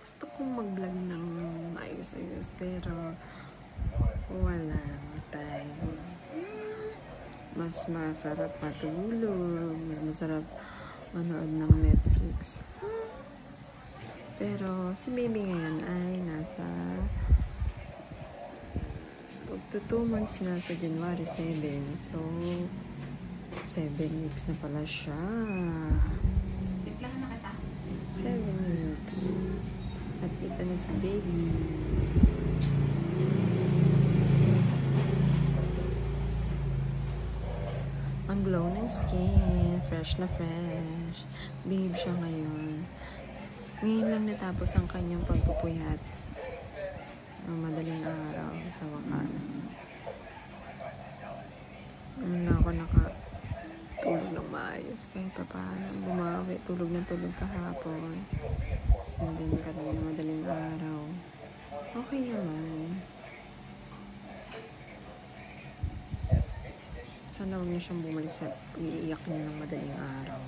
Gusto kong mag-vlog ng ayos-ayos pero wala time. Mas masarap matulog, mas masarap manood ng Netflix. Pero si baby ngayon ay nasa 2 months na, sa January 7. So 7 weeks na pala siya. 7 weeks. At ito na si baby. Ang glow ng skin. Fresh na fresh. Babe siya ngayon. Ngayon lang natapos ang kanyang pagpupuyat. Madaling araw sa wakas. Na ako nakatulog ng maayos kahit pa paano. Bumawi. Tulog na tulog kahapon. And then kanina madaling araw. Okay naman. Sana huwag niya siyang bumalik sa iiyak niya ng madaling araw.